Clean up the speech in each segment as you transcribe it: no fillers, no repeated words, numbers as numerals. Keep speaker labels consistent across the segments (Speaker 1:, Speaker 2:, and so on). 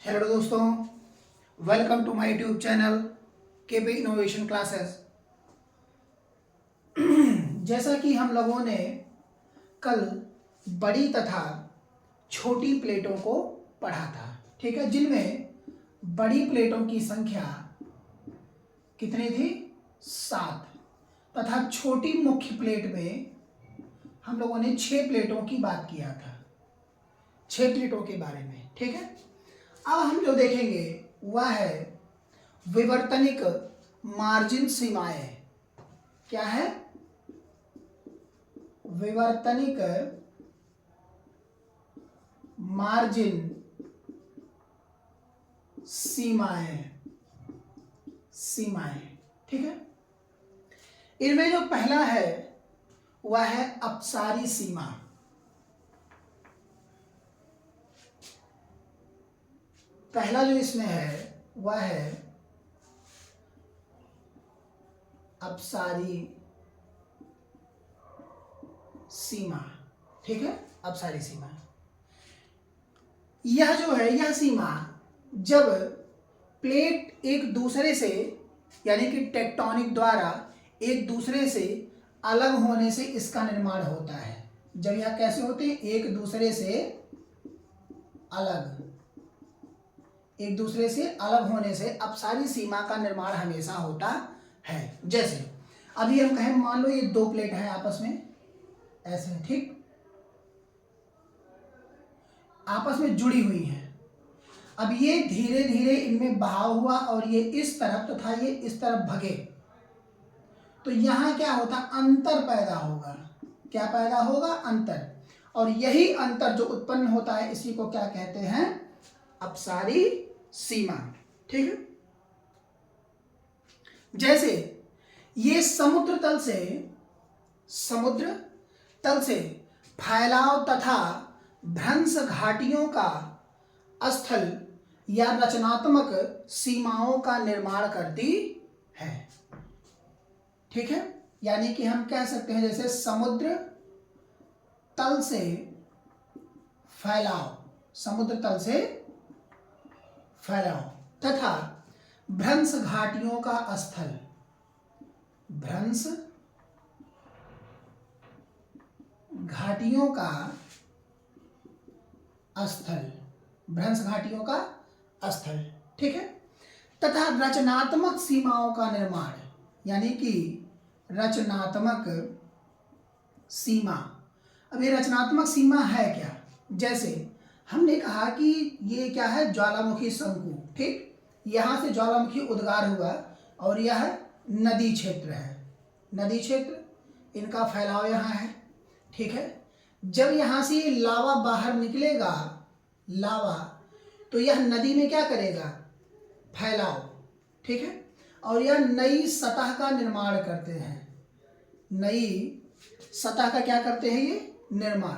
Speaker 1: Hello दोस्तों, welcome to my YouTube channel KP innovation classes. जैसा कि हम लोगों ने कल बड़ी तथा छोटी प्लेटों को पढ़ा था, ठीक है, जिनमें बड़ी प्लेटों की संख्या कितनी थी? 7 तथा छोटी मुख्य प्लेट में हम लोगों ने 6 प्लेटों की बात किया था, 6 प्लेटों के बारे में, ठीक है। अब हम जो देखेंगे वह है विवर्तनिक मार्जिन सीमाएं। क्या है? विवर्तनिक मार्जिन सीमाएं, ठीक है। इनमें जो पहला है वह है अपसारी सीमा। पहला जो इसमें है वह है अपसारी सीमा, ठीक है, अपसारी सीमा। यह जो है, यह सीमा जब प्लेट एक दूसरे से यानी कि टेक्टोनिक द्वारा एक दूसरे से अलग होने से इसका निर्माण होता है। जब यह कैसे होते हैं? एक दूसरे से अलग होने से अपसारी सीमा का निर्माण हमेशा होता है। जैसे अभी हम कहें, मान लो ये 2 प्लेट है आपस में ऐसे, ठीक, आपस में जुड़ी हुई हैं। अब ये धीरे धीरे इनमें बहाव हुआ और ये इस तरफ तथा ये इस तरफ भगे, तो यहां क्या होता? अंतर पैदा होगा। क्या पैदा होगा? अंतर। और यही अंतर जो उत्पन्न होता है इसी को क्या कहते हैं? अपसारी सीमा, ठीक है। जैसे ये समुद्र तल से फैलाव तथा भ्रंश घाटियों का स्थल या रचनात्मक सीमाओं का निर्माण करती है, ठीक है। यानी कि हम कह सकते हैं जैसे समुद्र तल से फैलाव तथा भ्रंश घाटियों का स्थल, भ्रंश घाटियों का स्थल, ठीक है, तथा रचनात्मक सीमाओं का निर्माण, यानी कि रचनात्मक सीमा। अब ये रचनात्मक सीमा है क्या? जैसे हमने कहा कि ये क्या है? ज्वालामुखी शंकु, ठीक, यहां से ज्वालामुखी उद्गार हुआ और यह नदी क्षेत्र है, नदी क्षेत्र, इनका फैलाव यहाँ है, ठीक है। जब यहां से लावा बाहर निकलेगा, तो यह नदी में क्या करेगा? फैलाव, ठीक है, और यह नई सतह का निर्माण करते हैं, नई सतह का क्या करते हैं? ये निर्माण,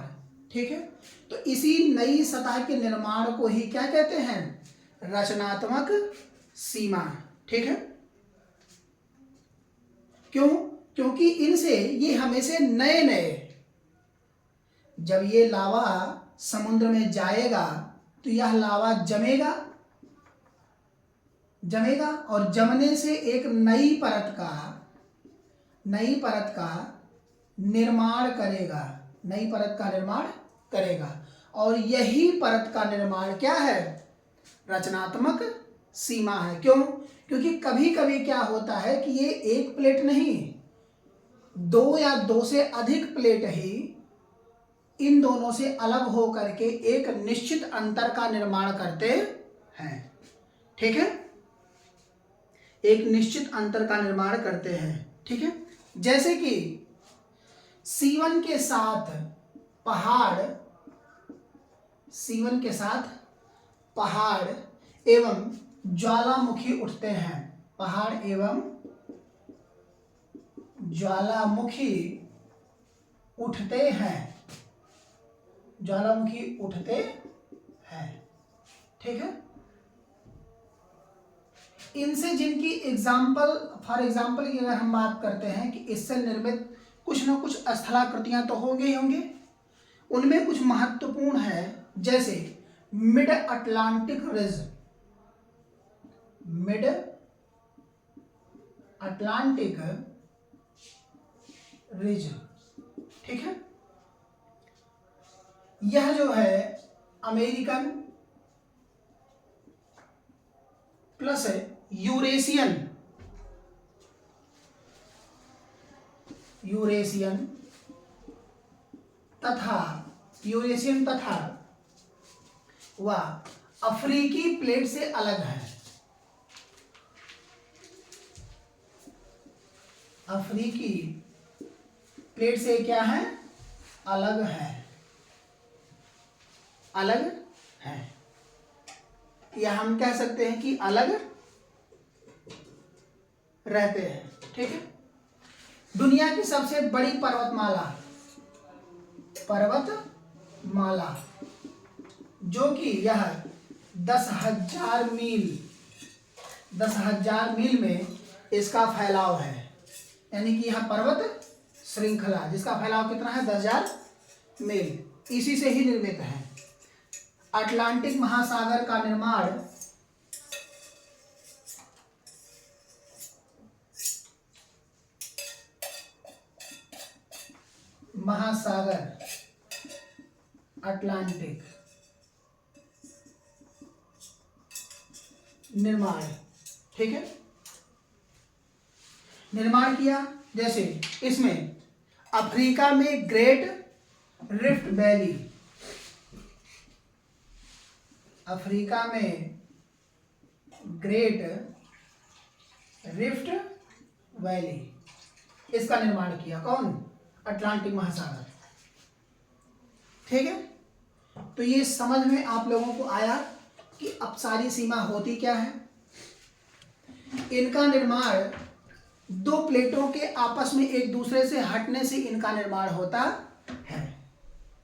Speaker 1: ठीक है। तो इसी नई सतह के निर्माण को ही क्या कहते हैं? रचनात्मक सीमा, ठीक है। क्यों? क्योंकि इनसे ये हमेशा नए जब ये लावा समुद्र में जाएगा तो यह लावा जमेगा और जमने से एक नई परत का निर्माण करेगा, और यही परत का निर्माण क्या है? रचनात्मक सीमा है। क्यों? क्योंकि कभी कभी क्या होता है कि ये एक प्लेट नहीं, 2 या 2 से अधिक प्लेट ही इन दोनों से अलग हो करके एक निश्चित अंतर का निर्माण करते हैं, ठीक है, एक निश्चित अंतर का निर्माण करते हैं, ठीक है। जैसे कि C1 के साथ पहाड़ एवं ज्वालामुखी उठते हैं, पहाड़ एवं ज्वालामुखी उठते हैं, ठीक है। इनसे जिनकी फॉर एग्जाम्पल की अगर हम बात करते हैं कि इससे निर्मित कुछ ना कुछ स्थलाकृतियां तो होंगे, उनमें कुछ महत्वपूर्ण है। जैसे mid Atlantic ridge, mid Atlantic region, ठीक है। यह जो है अमेरिकन प्लस यूरेशियन तथा वह अफ्रीकी प्लेट से अलग है। अफ्रीकी प्लेट से क्या है? अलग है, अलग है, या हम कह सकते हैं कि अलग रहते हैं, ठीक है। दुनिया की सबसे बड़ी पर्वतमाला जो कि यह 10,000 मील में इसका फैलाव है, यानी कि यह पर्वत श्रृंखला जिसका फैलाव कितना है? 10,000 मील, इसी से ही निर्मित है। अटलांटिक महासागर का निर्माण अटलांटिक निर्माण, ठीक है, निर्माण किया। जैसे इसमें अफ्रीका में ग्रेट रिफ्ट वैली, अफ्रीका में ग्रेट रिफ्ट वैली, इसका निर्माण किया कौन? अटलांटिक महासागर, ठीक है। तो ये समझ में आप लोगों को आया कि अपसारी सीमा होती क्या है। इनका निर्माण दो प्लेटों के आपस में एक दूसरे से हटने से इनका निर्माण होता है,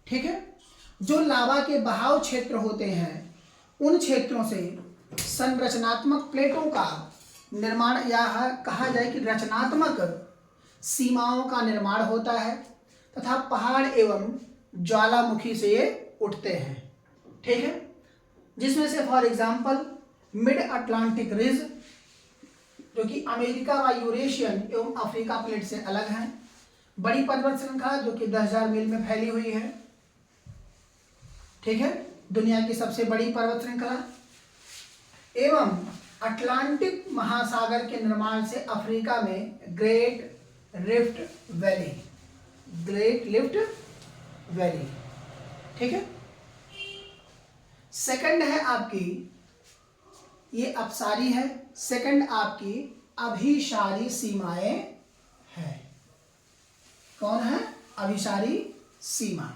Speaker 1: ठीक है। जो लावा के बहाव क्षेत्र होते हैं उन क्षेत्रों से संरचनात्मक प्लेटों का निर्माण, या कहा जाए कि रचनात्मक सीमाओं का निर्माण होता है, तथा पहाड़ एवं ज्वालामुखी से ये उठते हैं, ठीक है। जिसमें से for example mid Atlantic ridge जो कि अमेरिका व यूरेशियन एवं अफ्रीका प्लेट से अलग है, बड़ी पर्वत श्रृंखला जो कि 10,000 मील में फैली हुई है, ठीक है, दुनिया की सबसे बड़ी पर्वत श्रृंखला, एवं अटलांटिक महासागर के निर्माण से अफ्रीका में ग्रेट रिफ्ट वैली, ठीक है। सेकंड है आपकी, ये अपसारी है, सेकंड आपकी अभिसारी सीमाएं है। कौन है? अभिसारी सीमा।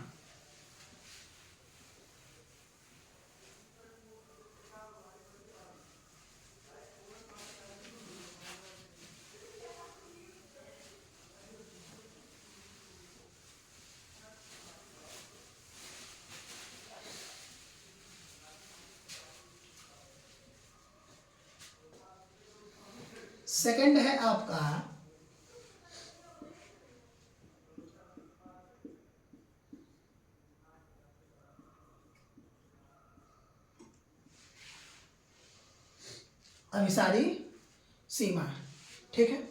Speaker 1: सेकंड है आपका अभिसारी सीमा, ठीक है।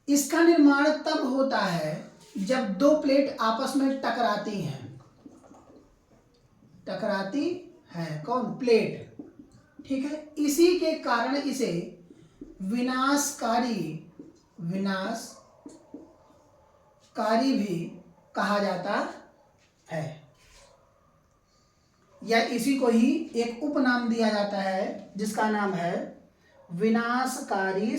Speaker 1: इसका निर्माण तब होता है जब दो प्लेट आपस में टकराती हैं, कौन? प्लेट, ठीक है। इसी के कारण इसे विनाशकारी भी कहा जाता है, या इसी को ही एक उपनाम दिया जाता है जिसका नाम है विनाशकारी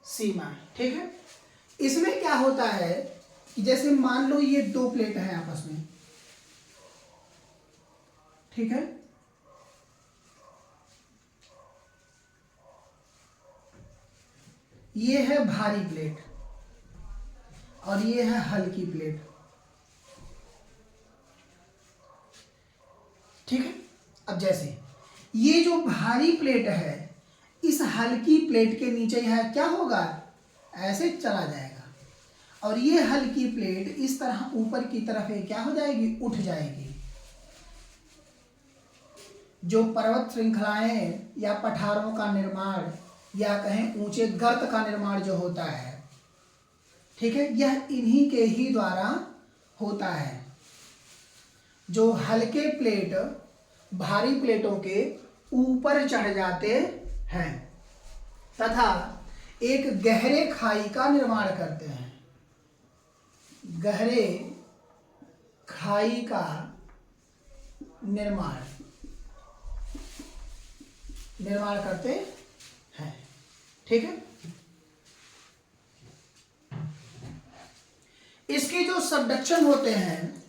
Speaker 1: सीमा, ठीक है। इसमें क्या होता है कि जैसे मान लो ये दो प्लेट हैं आपस में, ठीक है, ये है भारी प्लेट और ये है हल्की प्लेट, ठीक है। अब जैसे ये जो भारी प्लेट है इस हल्की प्लेट के नीचे यह क्या होगा? ऐसे चला जाएगा, और ये हल्की प्लेट इस तरह ऊपर की तरफ क्या हो जाएगी? उठ जाएगी, जो पर्वत श्रृंखलाएं या पठारों का निर्माण या कहें ऊंचे गर्त का निर्माण जो होता है, ठीक है, यह इन्हीं के ही द्वारा होता है। जो हल्के प्लेट भारी प्लेटों के ऊपर चढ़ जाते हैं तथा एक गहरे खाई का निर्माण करते हैं। गहरे खाई का निर्माण करते हैं, ठीक है। इसके जो सबडक्शन होते हैं,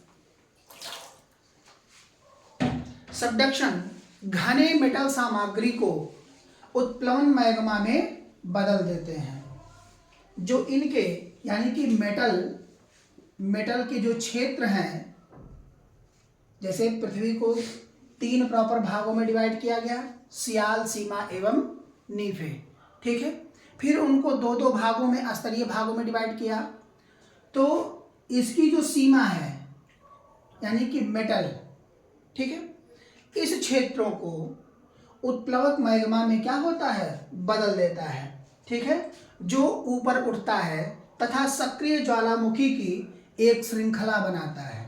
Speaker 1: सबडक्शन घने मेटल सामग्री को उत्प्लवन मैग्मा में बदल देते हैं। जो इनके यानी कि मेटल के जो क्षेत्र हैं, जैसे पृथ्वी को 3 प्रॉपर भागों में डिवाइड किया गया, सियाल, सीमा एवं नीफे, ठीक है। फिर उनको 2-2 भागों में, स्तरीय भागों में डिवाइड किया। तो इसकी जो सीमा है यानी कि मेटल, ठीक है, इस क्षेत्रों को उत्प्लवक मैग्मा में क्या होता है, बदल देता है, ठीक है, जो ऊपर उठता है तथा सक्रिय ज्वालामुखी की एक श्रृंखला बनाता है।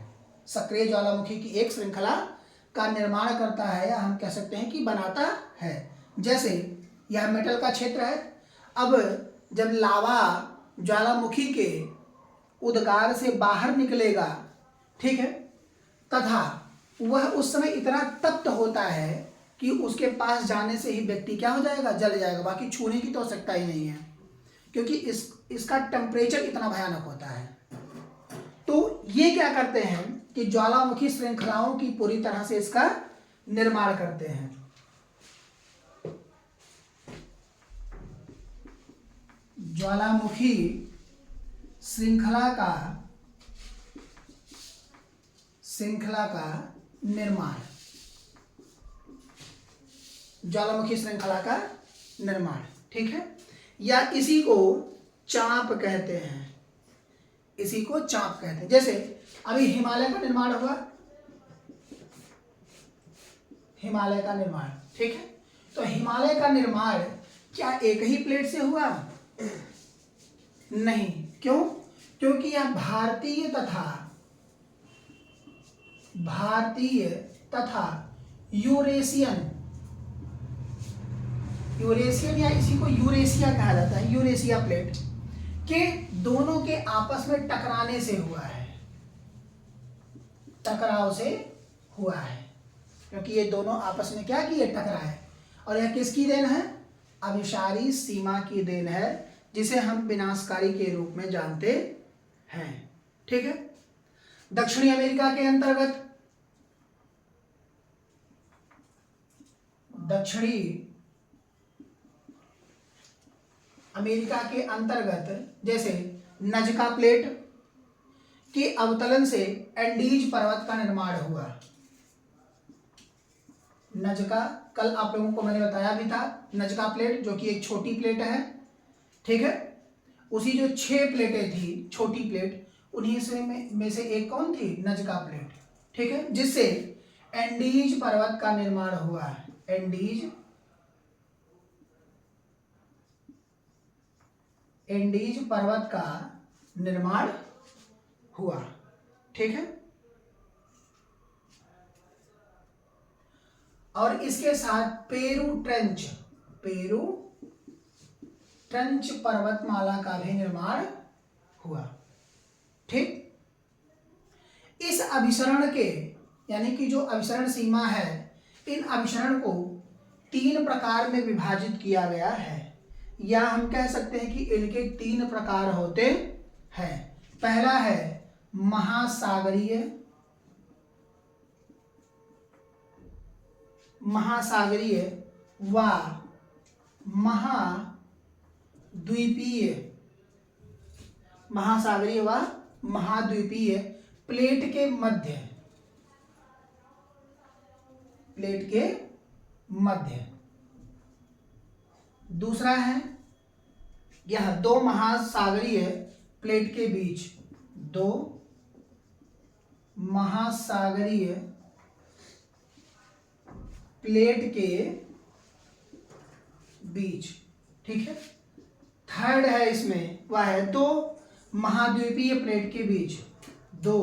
Speaker 1: सक्रिय ज्वालामुखी की एक श्रृंखला का निर्माण करता है, या हम कह सकते हैं कि बनाता है। जैसे यह मेटल का क्षेत्र है। अब जब लावा ज्वालामुखी के उद्गार से बाहर निकलेगा, ठीक है, तथा वह उस समय इतना तप्त होता है कि उसके पास जाने से ही व्यक्ति क्या हो जाएगा, जल जाएगा। बाकी छूने की तो आवश्यकता ही नहीं है, क्योंकि इसका टेम्परेचर इतना भयानक होता है। तो ये क्या करते हैं कि ज्वालामुखी श्रृंखलाओं की पूरी तरह से इसका निर्माण करते हैं। ज्वालामुखी श्रृंखला का निर्माण, ज्वालामुखी श्रृंखला का निर्माण, ठीक है, या इसी को चाप कहते हैं। इसी को चाप कहते हैं। जैसे अभी हिमालय का निर्माण हुआ, हिमालय का निर्माण, ठीक है। तो हिमालय का निर्माण क्या एक ही प्लेट से हुआ? नहीं। क्यों? क्योंकि यह भारतीय तथा यूरेशियन या इसी को यूरेशिया कहा जाता है, यूरेशिया प्लेट के दोनों के आपस में टकराने से हुआ है, टकराव से हुआ है, क्योंकि ये दोनों आपस में क्या किए, टकराए। और यह किसकी देन है? अभिसारी सीमा की देन है, जिसे हम विनाशकारी के रूप में जानते हैं, ठीक है। दक्षिणी अमेरिका के अंतर्गत, दक्षिणी अमेरिका के अंतर्गत जैसे नजका प्लेट के अवतलन से एंडीज पर्वत का निर्माण हुआ। नजका, कल आप लोगों को मैंने बताया भी था, नजका प्लेट जो कि एक छोटी प्लेट है, ठीक है। उसी जो 6 प्लेटें थी छोटी प्लेट, उन्हीं से में से एक कौन थी? नजका प्लेट, ठीक है, जिससे एंडीज पर्वत का निर्माण हुआ है। एंडीज पर्वत का निर्माण हुआ, ठीक है। और इसके साथ पेरू ट्रेंच पर्वतमाला का भी निर्माण हुआ, ठीक। इस अभिसरण के यानी कि जो अभिसरण सीमा है, इन अभिसरण को 3 प्रकार में विभाजित किया गया है, या हम कह सकते हैं कि इनके 3 प्रकार होते हैं। पहला है महासागरीय व महाद्वीपीय प्लेट के मध्य। दूसरा है यह 2 महासागरीय प्लेट के बीच, 2 महासागरीय प्लेट के बीच, ठीक है। थर्ड है इसमें, वह है दो महाद्वीपीय प्लेट के बीच, दो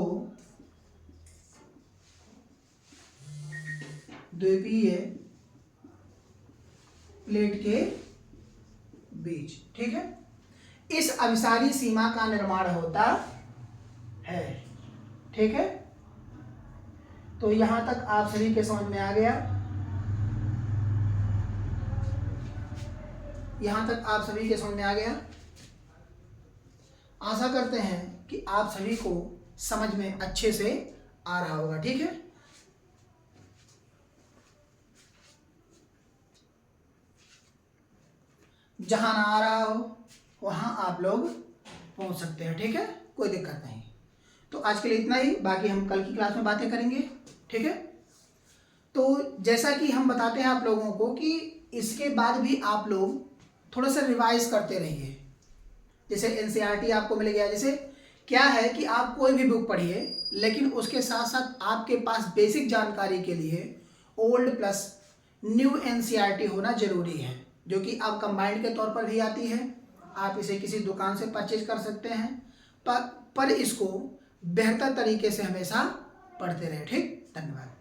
Speaker 1: द्वीपीय प्लेट के बीच, ठीक है। इस अभिसारी सीमा का निर्माण होता है, ठीक है। तो यहां तक आप सभी के समझ में आ गया, यहां तक आप सभी के समझ में आ गया। आशा करते हैं कि आप सभी को समझ में अच्छे से आ रहा होगा, ठीक है। जहां ना आ रहा हो वहां आप लोग पहुंच सकते हैं, ठीक है, कोई दिक्कत नहीं। तो आज के लिए इतना ही, बाकी हम कल की क्लास में बातें करेंगे, ठीक है। तो जैसा कि हम बताते हैं आप लोगों को कि इसके बाद भी आप लोग थोड़ा सा रिवाइज करते रहिए। जैसे एनसीईआरटी आपको मिल गया, जैसे क्या है कि आप कोई भी बुक पढ़िए, लेकिन उसके साथ साथ आपके पास बेसिक जानकारी के लिए ओल्ड प्लस न्यू एनसीईआरटी होना जरूरी है, जो कि अब कंबाइंड के तौर पर भी आती है। आप इसे किसी दुकान से परचेज कर सकते हैं, पर इसको बेहतर तरीके से हमेशा पढ़ते रहे, ठीक। धन्यवाद।